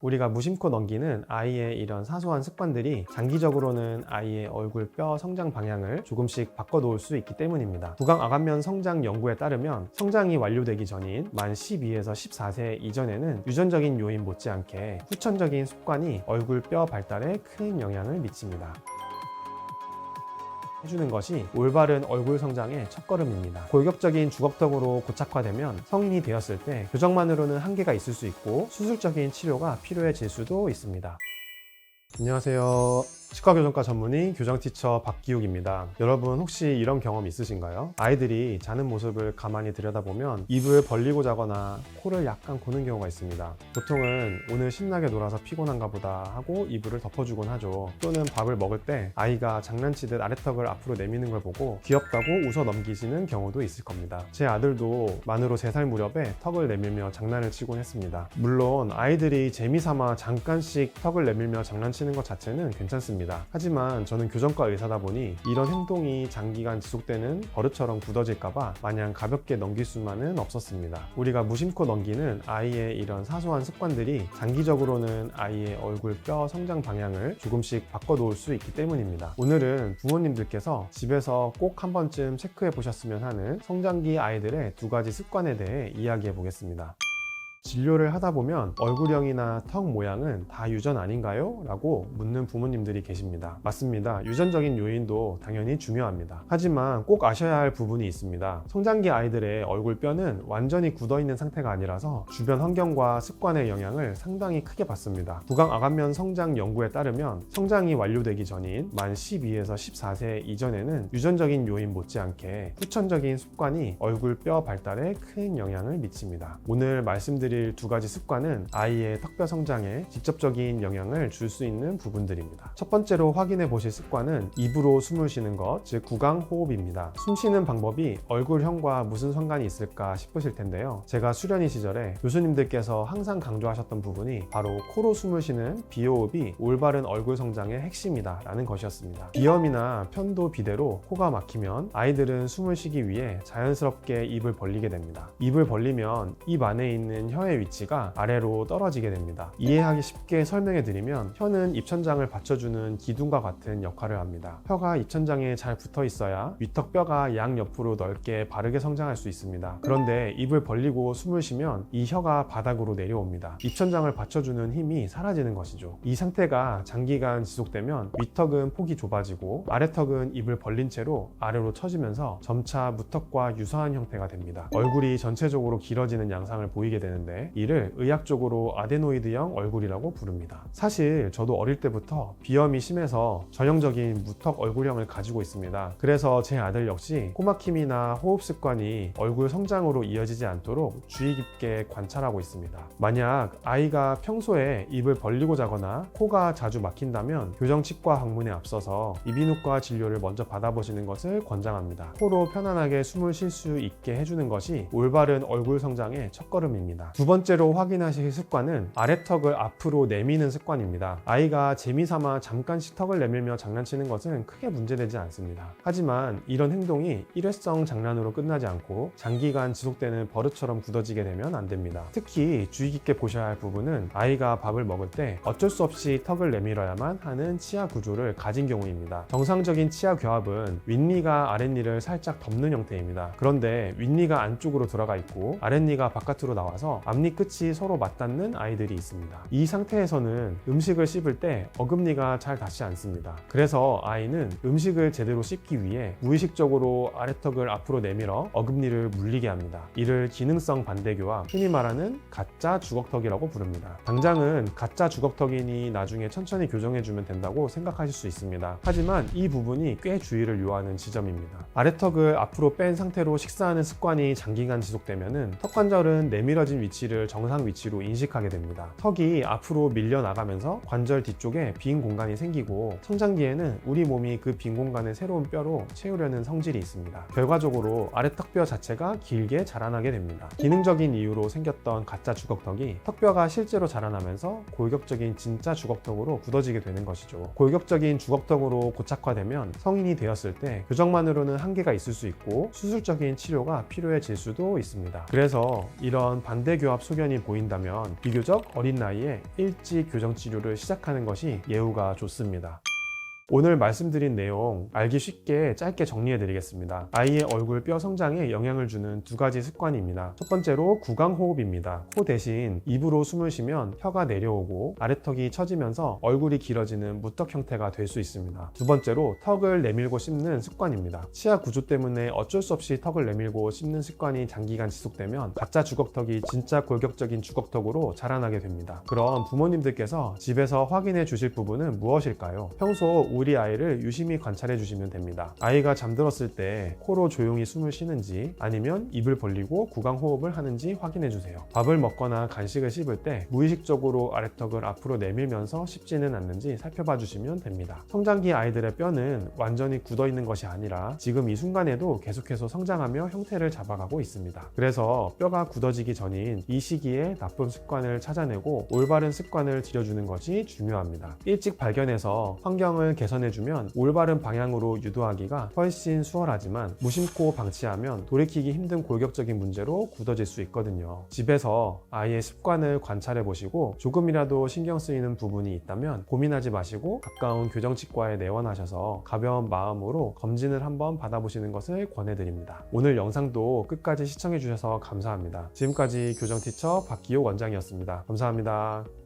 우리가 무심코 넘기는 아이의 이런 사소한 습관들이 장기적으로는 아이의 얼굴 뼈 성장 방향을 조금씩 바꿔놓을 수 있기 때문입니다. 구강 아간면 성장 연구에 따르면 성장이 완료되기 전인 만 12에서 14세 이전에는 유전적인 요인 못지않게 후천적인 습관이 얼굴 뼈 발달에 큰 영향을 미칩니다. 해주는 것이 올바른 얼굴 성장의 첫걸음입니다. 골격적인 주걱턱으로 고착화되면 성인이 되었을 때 교정만으로는 한계가 있을 수 있고 수술적인 치료가 필요해질 수도 있습니다. 안녕하세요. 치과교정과 전문의 교정티처 박기욱입니다. 여러분 혹시 이런 경험 있으신가요? 아이들이 자는 모습을 가만히 들여다보면 입을 벌리고 자거나 코를 약간 고는 경우가 있습니다. 보통은 오늘 신나게 놀아서 피곤한가 보다 하고 이불을 덮어주곤 하죠. 또는 밥을 먹을 때 아이가 장난치듯 아래턱을 앞으로 내미는 걸 보고 귀엽다고 웃어 넘기시는 경우도 있을 겁니다. 제 아들도 만으로 3살 무렵에 턱을 내밀며 장난을 치곤 했습니다. 물론 아이들이 재미삼아 잠깐씩 턱을 내밀며 장난치는 것 자체는 괜찮습니다. 하지만 저는 교정과 의사다 보니 이런 행동이 장기간 지속되는 버릇처럼 굳어질까봐 마냥 가볍게 넘길 수만은 없었습니다. 우리가 무심코 넘기는 아이의 이런 사소한 습관들이 장기적으로는 아이의 얼굴 뼈 성장 방향을 조금씩 바꿔놓을 수 있기 때문입니다. 오늘은 부모님들께서 집에서 꼭 한 번쯤 체크해 보셨으면 하는 성장기 아이들의 2가지 습관에 대해 이야기해 보겠습니다. 진료를 하다 보면 얼굴형이나 턱 모양은 다 유전 아닌가요? 라고 묻는 부모님들이 계십니다. 맞습니다. 유전적인 요인도 당연히 중요합니다. 하지만 꼭 아셔야 할 부분이 있습니다. 성장기 아이들의 얼굴뼈는 완전히 굳어있는 상태가 아니라서 주변 환경과 습관의 영향을 상당히 크게 받습니다. 구강 아간면 성장 연구에 따르면 성장이 완료되기 전인 만 12에서 14세 이전에는 유전적인 요인 못지않게 후천적인 습관이 얼굴뼈 발달에 큰 영향을 미칩니다. 오늘 말씀드릴 2가지 습관은 아이의 턱뼈 성장에 직접적인 영향을 줄 수 있는 부분들입니다. 첫 번째로 확인해 보실 습관은 입으로 숨을 쉬는 것, 즉 구강 호흡입니다. 숨 쉬는 방법이 얼굴형과 무슨 상관이 있을까 싶으실 텐데요. 제가 수련의 시절에 교수님들께서 항상 강조하셨던 부분이 바로 코로 숨을 쉬는 비호흡이 올바른 얼굴 성장의 핵심이다 라는 것이었습니다. 비염이나 편도 비대로 코가 막히면 아이들은 숨을 쉬기 위해 자연스럽게 입을 벌리게 됩니다. 입을 벌리면 입 안에 있는 혀의 위치가 아래로 떨어지게 됩니다. 이해하기 쉽게 설명해 드리면 혀는 입천장을 받쳐주는 기둥과 같은 역할을 합니다. 혀가 입천장에 잘 붙어 있어야 위턱뼈가 양옆으로 넓게 바르게 성장할 수 있습니다. 그런데 입을 벌리고 숨을 쉬면 이 혀가 바닥으로 내려옵니다. 입천장을 받쳐주는 힘이 사라지는 것이죠. 이 상태가 장기간 지속되면 위턱은 폭이 좁아지고 아래턱은 입을 벌린 채로 아래로 처지면서 점차 무턱과 유사한 형태가 됩니다. 얼굴이 전체적으로 길어지는 양상을 보이게 되는데 이를 의학적으로 아데노이드형 얼굴이라고 부릅니다. 사실 저도 어릴 때부터 비염이 심해서 전형적인 무턱 얼굴형을 가지고 있습니다. 그래서 제 아들 역시 코막힘이나 호흡 습관이 얼굴 성장으로 이어지지 않도록 주의 깊게 관찰하고 있습니다. 만약 아이가 평소에 입을 벌리고 자거나 코가 자주 막힌다면 교정치과 방문에 앞서서 이비인후과 진료를 먼저 받아보시는 것을 권장합니다. 코로 편안하게 숨을 쉴 수 있게 해주는 것이 올바른 얼굴 성장의 첫걸음입니다. 2번째로 확인하실 습관은 아래턱을 앞으로 내미는 습관입니다. 아이가 재미삼아 잠깐씩 턱을 내밀며 장난치는 것은 크게 문제되지 않습니다. 하지만 이런 행동이 일회성 장난으로 끝나지 않고 장기간 지속되는 버릇처럼 굳어지게 되면 안 됩니다. 특히 주의 깊게 보셔야 할 부분은 아이가 밥을 먹을 때 어쩔 수 없이 턱을 내밀어야만 하는 치아 구조를 가진 경우입니다. 정상적인 치아 교합은 윗니가 아랫니를 살짝 덮는 형태입니다. 그런데 윗니가 안쪽으로 들어가 있고 아랫니가 바깥으로 나와서 앞니 끝이 서로 맞닿는 아이들이 있습니다. 이 상태에서는 음식을 씹을 때 어금니가 잘 닿지 않습니다. 그래서 아이는 음식을 제대로 씹기 위해 무의식적으로 아래턱을 앞으로 내밀어 어금니를 물리게 합니다. 이를 기능성 반대교합, 흔히 말하는 가짜 주걱턱이라고 부릅니다. 당장은 가짜 주걱턱이니 나중에 천천히 교정해주면 된다고 생각하실 수 있습니다. 하지만 이 부분이 꽤 주의를 요하는 지점입니다. 아래턱을 앞으로 뺀 상태로 식사하는 습관이 장기간 지속되면 턱관절은 내밀어진 위치를 정상 위치로 인식하게 됩니다. 턱이 앞으로 밀려나가면서 관절 뒤쪽에 빈 공간이 생기고 성장기에는 우리 몸이 그 빈 공간을 새로운 뼈로 채우려는 성질이 있습니다. 결과적으로 아래턱뼈 자체가 길게 자라나게 됩니다. 기능적인 이유로 생겼던 가짜 주걱턱이 턱뼈가 실제로 자라나면서 골격적인 진짜 주걱턱으로 굳어지게 되는 것이죠. 골격적인 주걱턱으로 고착화되면 성인이 되었을 때 교정만으로는 한계가 있을 수 있고 수술적인 치료가 필요해질 수도 있습니다. 그래서 이런 반대교합 골교 앞 소견이 보인다면 비교적 어린 나이에 일찍 교정 치료를 시작하는 것이 예후가 좋습니다. 오늘 말씀드린 내용 알기 쉽게 짧게 정리해 드리겠습니다. 아이의 얼굴 뼈 성장에 영향을 주는 두 가지 습관입니다. 첫 번째로 구강호흡입니다. 코 대신 입으로 숨을 쉬면 혀가 내려오고 아래턱이 처지면서 얼굴이 길어지는 무턱 형태가 될 수 있습니다. 두 번째로 턱을 내밀고 씹는 습관입니다. 치아 구조 때문에 어쩔 수 없이 턱을 내밀고 씹는 습관이 장기간 지속되면 가짜 주걱턱이 진짜 골격적인 주걱턱으로 자라나게 됩니다. 그럼 부모님들께서 집에서 확인해 주실 부분은 무엇일까요? 평소 우리 아이를 유심히 관찰해 주시면 됩니다. 아이가 잠들었을 때 코로 조용히 숨을 쉬는지 아니면 입을 벌리고 구강호흡을 하는지 확인해 주세요. 밥을 먹거나 간식을 씹을 때 무의식적으로 아래턱을 앞으로 내밀면서 씹지는 않는지 살펴봐 주시면 됩니다. 성장기 아이들의 뼈는 완전히 굳어 있는 것이 아니라 지금 이 순간에도 계속해서 성장하며 형태를 잡아가고 있습니다. 그래서 뼈가 굳어지기 전인 이 시기에 나쁜 습관을 찾아내고 올바른 습관을 들여주는 것이 중요합니다. 일찍 발견해서 환경을 개선해주면 올바른 방향으로 유도하기가 훨씬 수월하지만 무심코 방치하면 돌이키기 힘든 골격적인 문제로 굳어질 수 있거든요. 집에서 아이의 습관을 관찰해 보시고 조금이라도 신경 쓰이는 부분이 있다면 고민하지 마시고 가까운 교정치과에 내원하셔서 가벼운 마음으로 검진을 한번 받아보시는 것을 권해드립니다. 오늘 영상도 끝까지 시청해 주셔서 감사합니다. 지금까지 교정티처 박기호 원장이었습니다. 감사합니다.